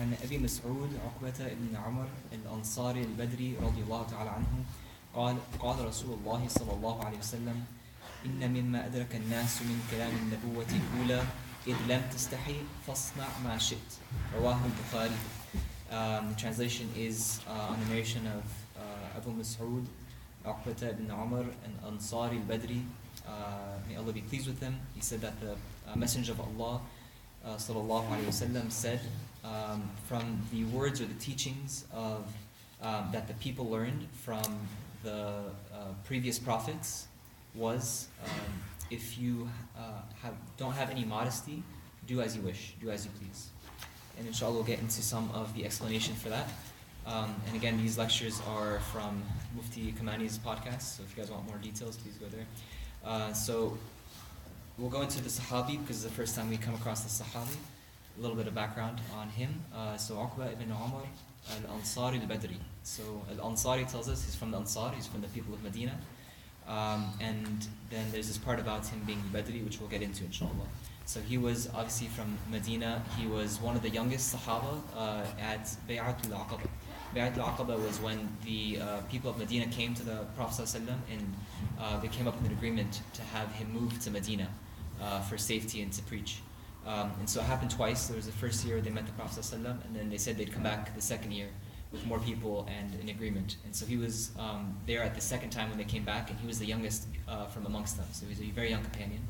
عن أبي مسعود عقبة بن عمر الأنصاري البدري رضي الله تعالى عنه قال رسول الله صلى الله عليه وسلم إن مما أدرك الناس من كلام النبوة الأولى إذ لم تستحي فاصنع ما شئت رواه البخاري. The translation is on the narration of Abu Mas'ud Uqbata ibn Umar an Ansari al-Badri, may Allah be pleased with him. He said that the Messenger of Allah sallallahu alayhi wasallam said from the words or the teachings of that the people learned from the previous prophets was if you don't have any modesty, do as you wish, do as you please. And inshallah we'll get into some of the explanation for that. And again, these lectures are from Mufti Kamani's podcast, so if you guys want more details, please go there. So we'll go into the Sahabi because it's the first time we come across the Sahabi. A little bit of background on him. So Uqba ibn Umar al-Ansari al-Badri. So al-Ansari tells us he's from the Ansar, he's from the people of Medina. And then there's this part about him being Badri, which we'll get into inshallah. So he was obviously from Medina. He was one of the youngest Sahaba at Bay'at al-Aqaba. Bay'at al-Aqaba was when the people of Medina came to the Prophet ﷺ and they came up with an agreement to have him move to Medina for safety and to preach. And so it happened twice. There was the first year they met the Prophet ﷺ, and then they said they'd come back the second year with more people and an agreement. And so he was there at the second time when they came back, and he was the youngest from amongst them. So he was a very young companion.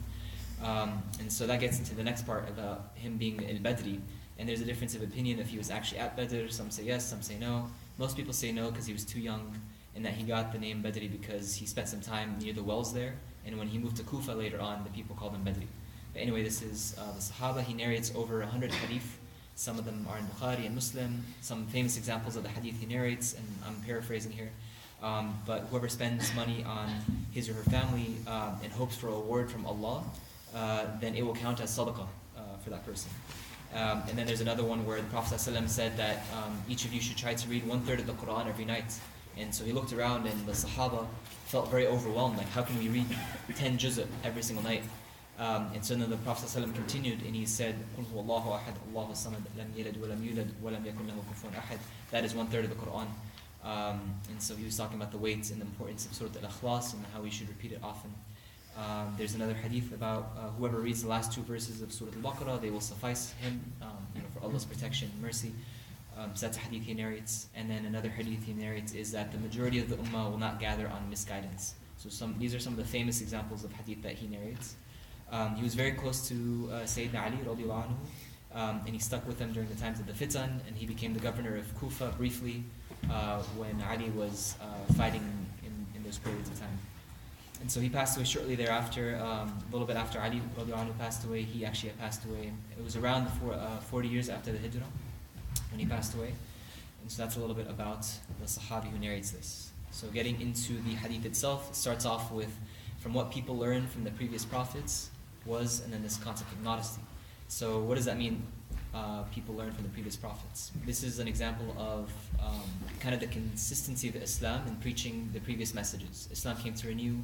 And so that gets into the next part about him being al-Badri. And there's a difference of opinion if he was actually at Badr. Some say yes, some say no. Most people say no because he was too young, and that he got the name Badri because he spent some time near the wells there. And when he moved to Kufa later on, the people called him Badri. But anyway, this is the Sahaba. He narrates over 100 hadith. Some of them are in Bukhari and Muslim. Some famous examples of the hadith he narrates, and I'm paraphrasing here. But whoever spends money on his or her family and hopes for a reward from Allah, then it will count as sadaqah for that person. And then there's another one where the Prophet ﷺ said that each of you should try to read 1/3 of the Quran every night. And so he looked around and the Sahaba felt very overwhelmed, like how can we read 10 juz' every single night? And so then the Prophet ﷺ continued and he said, قُلْ هُوَ اللَّهُ أَحَدٌ اللَّهُ الصَّمَدُ لَمْ يَلِدْ وَلَمْ يُولَدْ وَلَمْ يَكُنْ لَهُ كُفُوًا أَحَدٌ. That is 1/3 of the Quran. And so he was talking about the weight and the importance of Surah Al-Ikhlas and how we should repeat it often. There's another hadith about whoever reads the last 2 verses of Surah Al-Baqarah, they will suffice him for Allah's protection and mercy. So that's a hadith he narrates. And then another hadith he narrates is that the majority of the ummah will not gather on misguidance. So these are some of the famous examples of hadith that he narrates. He was very close to Sayyidina Ali radiallahu anhu, and he stuck with him during the times of the Fitan, and he became the governor of Kufa briefly when Ali was fighting in those periods of time. And so he passed away shortly thereafter, a little bit after Ali radiallahu anhu passed away. He actually had passed away. It was around 40 years after the Hijrah when he passed away. And so that's a little bit about the Sahabi who narrates this. So getting into the hadith itself, it starts off with from what people learned from the previous prophets was, and then this concept of modesty. So what does that mean, people learn from the previous prophets? This is an example of kind of the consistency of Islam in preaching the previous messages. Islam came to renew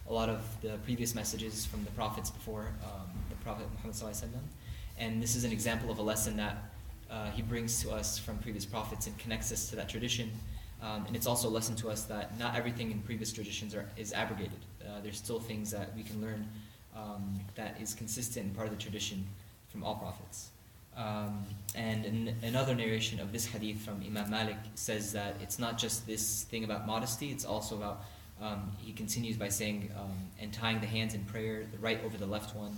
a lot of the previous messages from the prophets before the Prophet Muhammad ﷺ. And this is an example of a lesson that he brings to us from previous prophets and connects us to that tradition. And it's also a lesson to us that not everything in previous traditions is abrogated. There's still things that we can learn that is consistent and part of the tradition from all prophets. And in another narration of this hadith from Imam Malik says that it's not just this thing about modesty, it's also about, he continues by saying, and tying the hands in prayer, the right over the left one,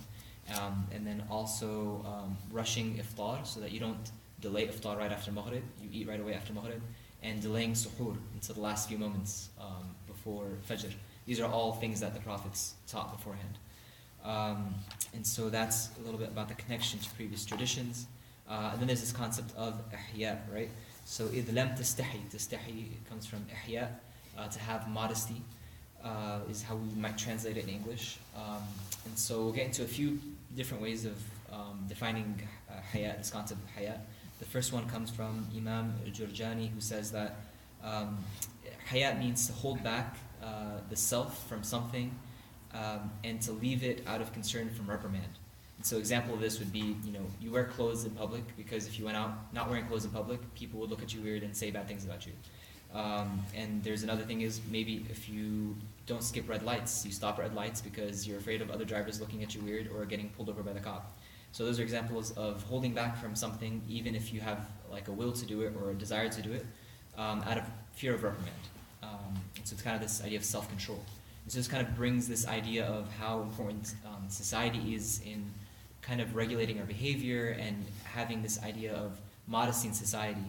and then also rushing iftar so that you don't delay iftar right after maghrib, you eat right away after maghrib, and delaying suhoor until the last few moments before fajr. These are all things that the prophets taught beforehand. And so that's a little bit about the connection to previous traditions. And then there's this concept of ihya, right? So إِذْ لَمْ تَسْتَحِي, تَسْتَحِي comes from ihya, to have modesty, is how we might translate it in English. And so we'll get into a few different ways of defining haya, this concept of haya. The first one comes from Imam al-Jurjani, who says that haya means to hold back the self from something and to leave it out of concern from reprimand. So example of this would be, you wear clothes in public because if you went out not wearing clothes in public, people would look at you weird and say bad things about you. And there's another thing is maybe if you don't skip red lights, you stop at red lights because you're afraid of other drivers looking at you weird or getting pulled over by the cop. So those are examples of holding back from something even if you have like a will to do it or a desire to do it out of fear of reprimand. So it's kind of this idea of self-control. And so this kind of brings this idea of how important society is in kind of regulating our behavior and having this idea of modesty in society,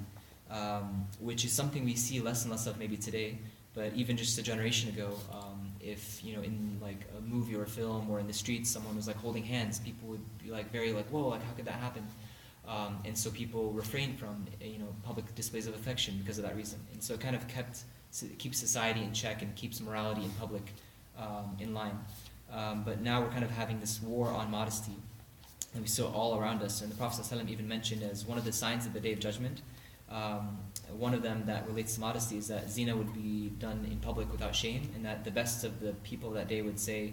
which is something we see less and less of maybe today, but even just a generation ago, if in like a movie or a film or in the streets someone was like holding hands, people would be like very like, whoa, like how could that happen? And so people refrain from public displays of affection because of that reason. And so it kind of keeps society in check and keeps morality in public in line. But now we're kind of having this war on modesty, and we saw it all around us. And the Prophet ﷺ even mentioned as one of the signs of the Day of Judgment, one of them that relates to modesty is that zina would be done in public without shame, and that the best of the people that day would say,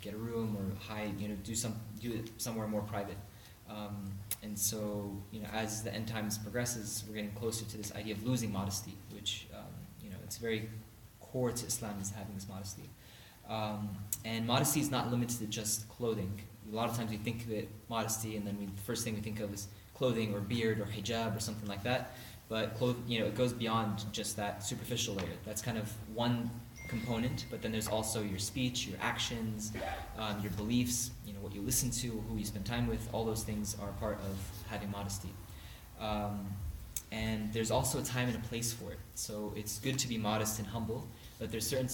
get a room or hide, do it somewhere more private. And so, as the end times progresses, we're getting closer to this idea of losing modesty, which, it's very core to Islam is having this modesty. And modesty is not limited to just clothing. A lot of times we think of it modesty, and then the first thing we think of is clothing or beard or hijab or something like that. But it goes beyond just that superficial layer. That's kind of one component, but then there's also your speech, your actions, your beliefs, what you listen to, who you spend time with. All those things are part of having modesty. And there's also a time and a place for it. So it's good to be modest and humble, but there's certain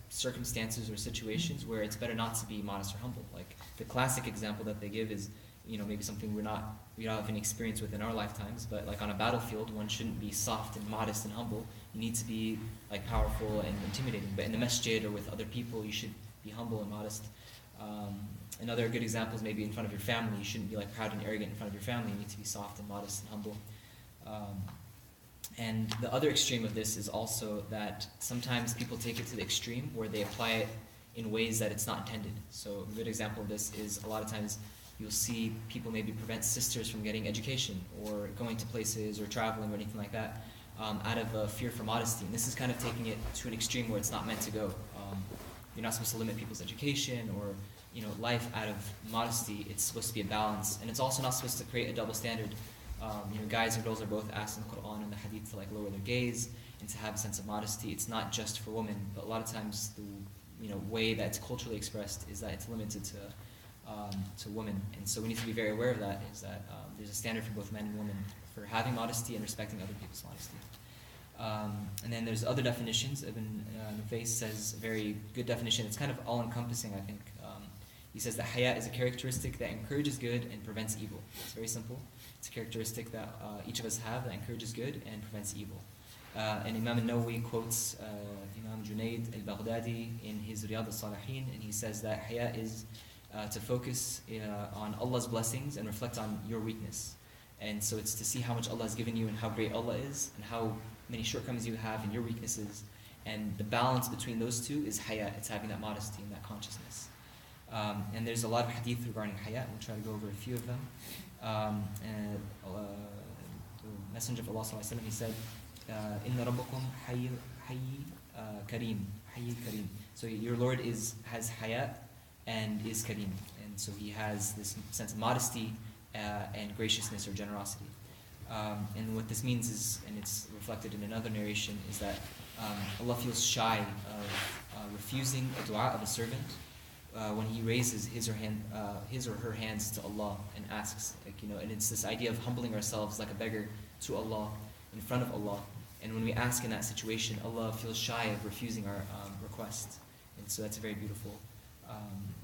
circumstances or situations where it's better not to be modest or humble. Like the classic example that they give is, maybe something we don't have any experience with in our lifetimes, but like on a battlefield, one shouldn't be soft and modest and humble. You need to be like powerful and intimidating. But in the masjid or with other people, you should be humble and modest. Another good example is maybe in front of your family. You shouldn't be like proud and arrogant in front of your family. You need to be soft and modest and humble. And the other extreme of this is also that sometimes people take it to the extreme where they apply it in ways that it's not intended. So a good example of this is a lot of times you'll see people maybe prevent sisters from getting education or going to places or traveling or anything like that out of a fear for modesty. And this is kind of taking it to an extreme where it's not meant to go. You're not supposed to limit people's education or life out of modesty. It's supposed to be a balance, and it's also not supposed to create a double standard. Guys and girls are both asked in the Quran and the Hadith to like lower their gaze and to have a sense of modesty. It's not just for women, but a lot of times the way that it's culturally expressed is that it's limited to women. And so we need to be very aware of that. Is that there's a standard for both men and women for having modesty and respecting other people's modesty. And then there's other definitions. Ibn Nufais says a very good definition. It's kind of all-encompassing, I think. He says that haya is a characteristic that encourages good and prevents evil. It's very simple. It's a characteristic that each of us have that encourages good and prevents evil. And Imam al-Nawawi quotes Imam Junayd al-Baghdadi in his Riyadh al-Salihin, and he says that haya is to focus on Allah's blessings and reflect on your weakness. And so it's to see how much Allah has given you and how great Allah is and how many shortcomings you have and your weaknesses. And the balance between those two is haya. It's having that modesty and that consciousness. And there's a lot of hadith regarding haya. We'll try to go over a few of them. The Messenger of Allah ﷺ, he said, "Inna rabbakum hayy kareem, hayy kareem." So your Lord has haya and is kareem, and so he has this sense of modesty and graciousness or generosity. And what this means is, and it's reflected in another narration, is that Allah feels shy of refusing a dua of a servant when he raises his or her hands to Allah and asks, and it's this idea of humbling ourselves like a beggar to Allah, in front of Allah. And when we ask in that situation, Allah feels shy of refusing our request. And so that's a very beautiful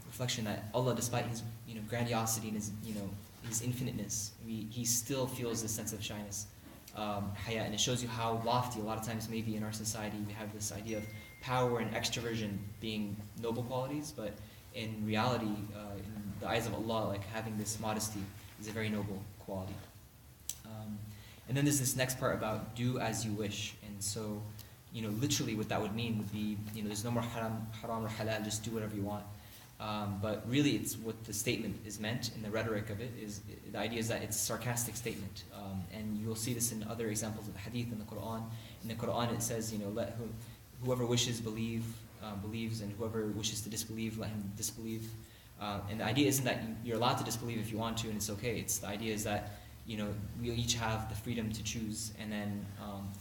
reflection that Allah, despite his grandiosity and his infiniteness, he still feels this sense of shyness, haya, and it shows you how lofty a lot of times maybe in our society we have this idea of power and extroversion being noble qualities, but in reality, in the eyes of Allah, like having this modesty is a very noble quality. And then there's this next part about do as you wish, and so literally what that would mean would be there's no more haram or halal, just do whatever you want. But really, it's what the statement is meant in the rhetoric of it is the idea is that it's a sarcastic statement, and you'll see this in other examples of the hadith in the Quran. In the Quran, it says, let whoever wishes believes, and whoever wishes to disbelieve, let him disbelieve. And the idea isn't that you're allowed to disbelieve if you want to, and it's okay. The idea is that we each have the freedom to choose, and then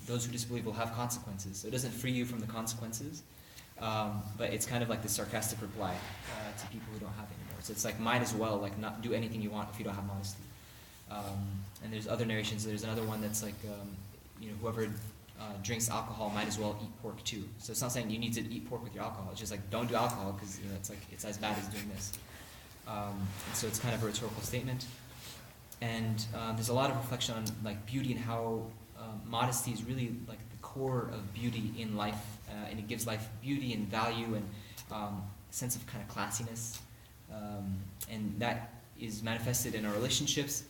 those who disbelieve will have consequences. So it doesn't free you from the consequences, but it's kind of like the sarcastic reply to people who don't have it anymore. So it's like, might as well not do anything you want if you don't have modesty. And there's other narrations. There's another one that's like, whoever drinks alcohol might as well eat pork too. So it's not saying you need to eat pork with your alcohol. It's just like, don't do alcohol because it's as bad as doing this. So it's kind of a rhetorical statement. And there's a lot of reflection on beauty and how modesty is really like the core of beauty in life, and it gives life beauty and value and sense of kind of classiness, and that is manifested in our relationships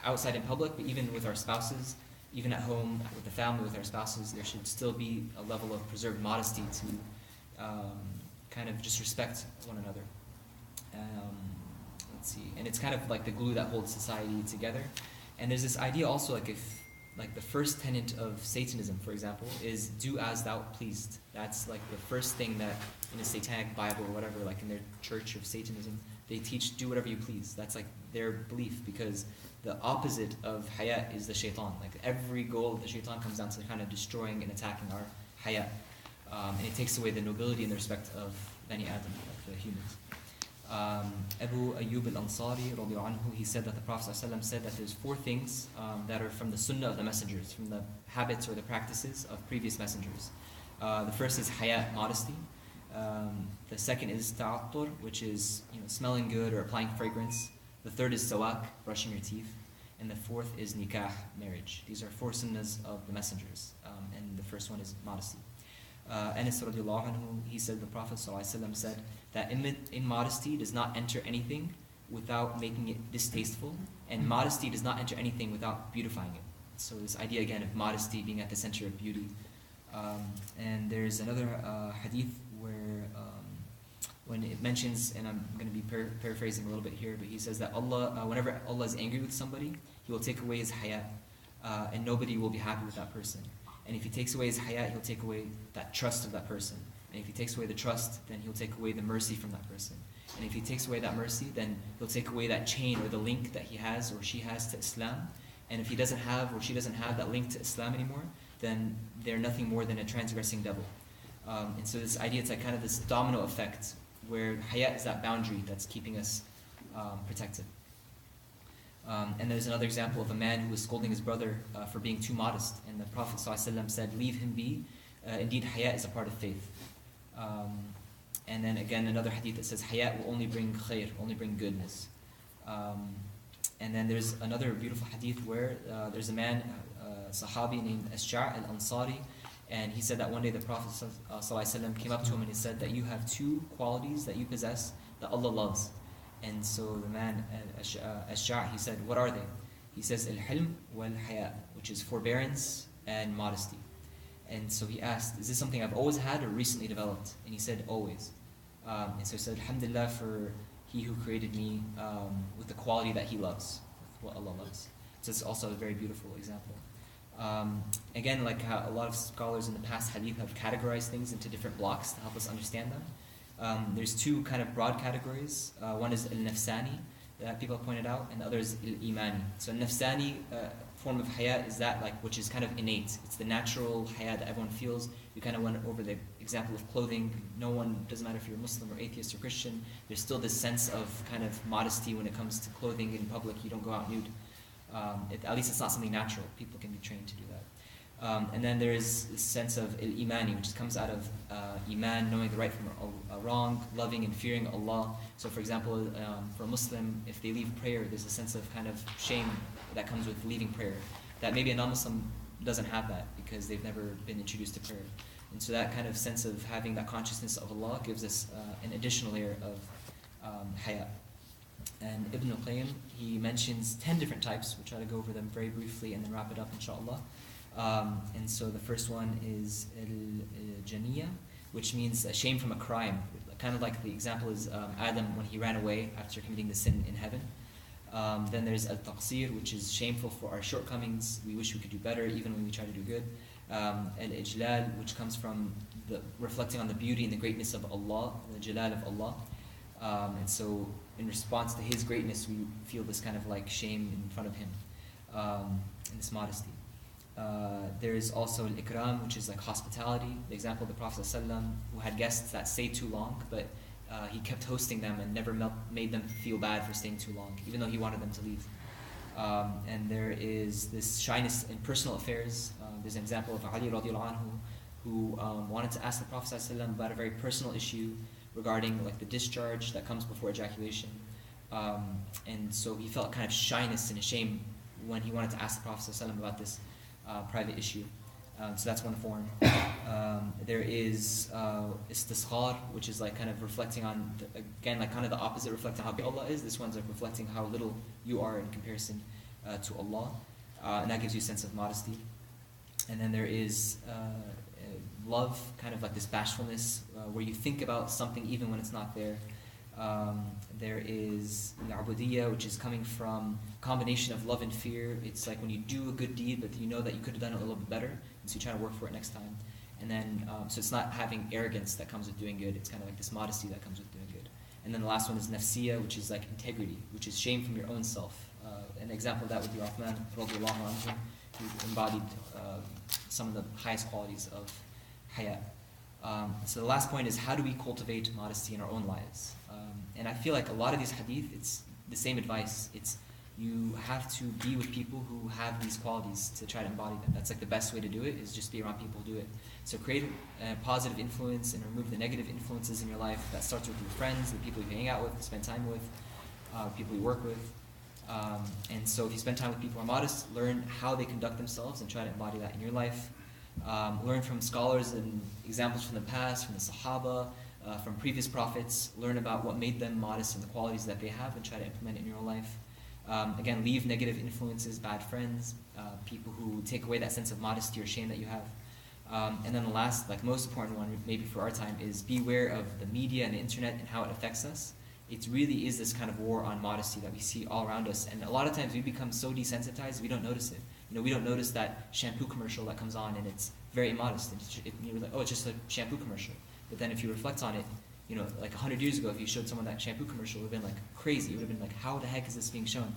outside in public, but even with our spouses, even at home with the family, with our spouses, there should still be a level of preserved modesty to kind of just respect one another. And it's kind of like the glue that holds society together. And there's this idea also, the first tenet of Satanism, for example, is do as thou pleased. That's like the first thing that in a satanic Bible or whatever, like in their church of Satanism, they teach do whatever you please. That's like their belief, because the opposite of haya is the shaitan. Like every goal of the shaitan comes down to kind of destroying and attacking our haya. And it takes away the nobility and the respect of Bani Adam, like the humans. Abu Ayyub al-Ansari, he said that the Prophet ﷺ said that there's 4 things that are from the sunnah of the messengers, from the habits or the practices of previous messengers. The first is hayat, modesty. The second is ta'attur, which is smelling good or applying fragrance. The third is sawak, brushing your teeth. And the fourth is nikah, marriage. These are 4 sunnahs of the messengers, and the first one is modesty. Anas radiallahu anhu, he said the Prophet ﷺ said that in modesty does not enter anything without making it distasteful, and modesty does not enter anything without beautifying it. So this idea again of modesty being at the center of beauty. And there's another hadith where when it mentions, and I'm going to be paraphrasing a little bit here, but he says that Allah, whenever Allah is angry with somebody, He will take away his haya, and nobody will be happy with that person. And if He takes away his haya, He'll take away that trust of that person. And if He takes away the trust, then He'll take away the mercy from that person. And if He takes away that mercy, then He'll take away that chain or the link that he has or she has to Islam. And if he doesn't have or she doesn't have that link to Islam anymore, then they're nothing more than a transgressing devil. And so this idea, it's like kind of this domino effect where haya is that boundary that's keeping us protected. And there's another example of a man who was scolding his brother for being too modest. And the Prophet ﷺ said, leave him be. Indeed, haya is a part of faith. And then again, another hadith that says, haya will only bring khair, only bring goodness. And then there's another beautiful hadith where there's a man, sahabi named Ashja' al-Ansari, and he said that one day the Prophet ﷺ came up to him and he said that you have 2 qualities that you possess that Allah loves. And so the man, Ashja', he said, what are they? He says, al-hilm wal-haya, which is forbearance and modesty. And so he asked, is this something I've always had or recently developed? And he said, always. And so he said, alhamdulillah for He who created me with the quality that He loves, with what Allah loves. So it's also a very beautiful example. Again, like how a lot of scholars in the past hadith have categorized things into different blocks to help us understand them. There's 2 kind of broad categories. One is al-nafsani, that people have pointed out, and the other is al-imani. So al-nafsani form of haya is that which is kind of innate. It's the natural haya that everyone feels. We kind of went over the example of clothing. Doesn't matter if you're Muslim or atheist or Christian, there's still this sense of kind of modesty when it comes to clothing in public. You don't go out nude. At least it's not something natural. People can be trained to do that. And then there is this sense of al-imani, which comes out of iman, knowing the right from wrong, loving and fearing Allah. So for example, for a Muslim, if they leave prayer, there's a sense of kind of shame that comes with leaving prayer, that maybe a non-Muslim doesn't have that because they've never been introduced to prayer. And so that kind of sense of having that consciousness of Allah gives us an additional layer of haya. And Ibn al-Qayyim, he mentions 10 different types. We'll try to go over them very briefly and then wrap it up, inshallah. And so the first one is al-janiyah, which means shame from a crime, kind of like the example is Adam when he ran away after committing the sin in heaven. Then there's al-taqsir, which is shameful for our shortcomings. We wish we could do better even when we try to do good. Al-ijlal, which comes from the reflecting on the beauty and the greatness of Allah, the jalal of Allah. And so in response to His greatness, we feel this kind of like shame in front of Him, and this modesty. There is also al-ikram, which is like hospitality. The example of the Prophet ﷺ, who had guests that stayed too long, but he kept hosting them and never made them feel bad for staying too long, even though he wanted them to leave. And there is this shyness in personal affairs. There's an example of Ali radiallahu anhu, who wanted to ask the Prophet ﷺ about a very personal issue regarding like the discharge that comes before ejaculation. And so he felt kind of shyness and shame when he wanted to ask the Prophet ﷺ about this private issue. So that's one form. There is istisghar, which is like kind of reflecting on, again, like kind of the opposite, reflecting how big Allah is. This one's like reflecting how little you are in comparison to Allah. And that gives you a sense of modesty. And then there is love, kind of like this bashfulness, where you think about something even when it's not there. There is al-ubudiyya, which is coming from a combination of love and fear. It's like when you do a good deed, but you know that you could have done it a little bit better, and so you try to work for it next time. And then, so it's not having arrogance that comes with doing good, it's kind of like this modesty that comes with doing good. And then the last one is nafsiyya, which is like integrity, which is shame from your own self. An example of that would be Uthman radiallahu anhu, who embodied some of the highest qualities of haya. So the last point is, how do we cultivate modesty in our own lives? And I feel like a lot of these hadith, it's the same advice. It's you have to be with people who have these qualities to try to embody them. That's like the best way to do it, is just be around people who do it. So create a positive influence and remove the negative influences in your life. That starts with your friends, the people you hang out with, spend time with, people you work with. And so if you spend time with people who are modest, learn how they conduct themselves and try to embody that in your life. Learn from scholars and examples from the past, from the Sahaba, from previous prophets. Learn about what made them modest and the qualities that they have, and try to implement it in your own life. Again, leave negative influences, bad friends, people who take away that sense of modesty or shame that you have. And then the last, like most important one, maybe for our time, is beware of the media and the internet and how it affects us. It really is this kind of war on modesty that we see all around us, and a lot of times we become so desensitized we don't notice it. You know, we don't notice that shampoo commercial that comes on and it's very immodest. And you're like, oh, it's just a shampoo commercial. But then if you reflect on it, you know, like 100 years ago, if you showed someone that shampoo commercial, it would have been like crazy. It would have been like, how the heck is this being shown?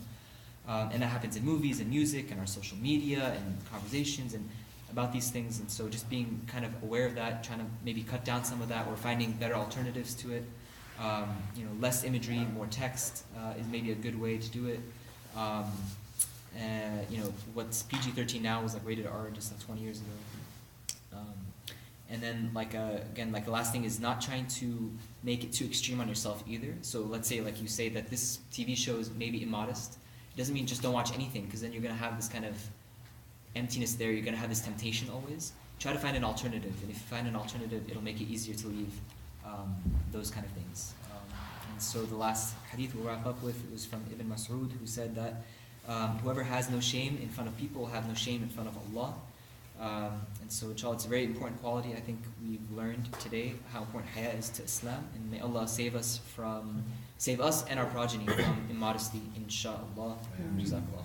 And that happens in movies and music and our social media and conversations and about these things. And so just being kind of aware of that, trying to maybe cut down some of that, or finding better alternatives to it. You know, less imagery, more text is maybe a good way to do it. You know, what's PG-13 now was like rated R just like 20 years ago. And then like again, like the last thing is not trying to make it too extreme on yourself either. So let's say like you say that this TV show is maybe immodest. It doesn't mean just don't watch anything, because then you're gonna have this kind of emptiness there. You're gonna have this temptation always. Try to find an alternative, and if you find an alternative, it'll make it easier to leave those kind of things. And so the last hadith we'll wrap up with was from Ibn Mas'ud, who said that whoever has no shame in front of people will have no shame in front of Allah. And so inshallah, it's a very important quality. I think we've learned today how important haya is to Islam, and may Allah save us and our progeny from immodesty, inshaAllah. Jazakallah.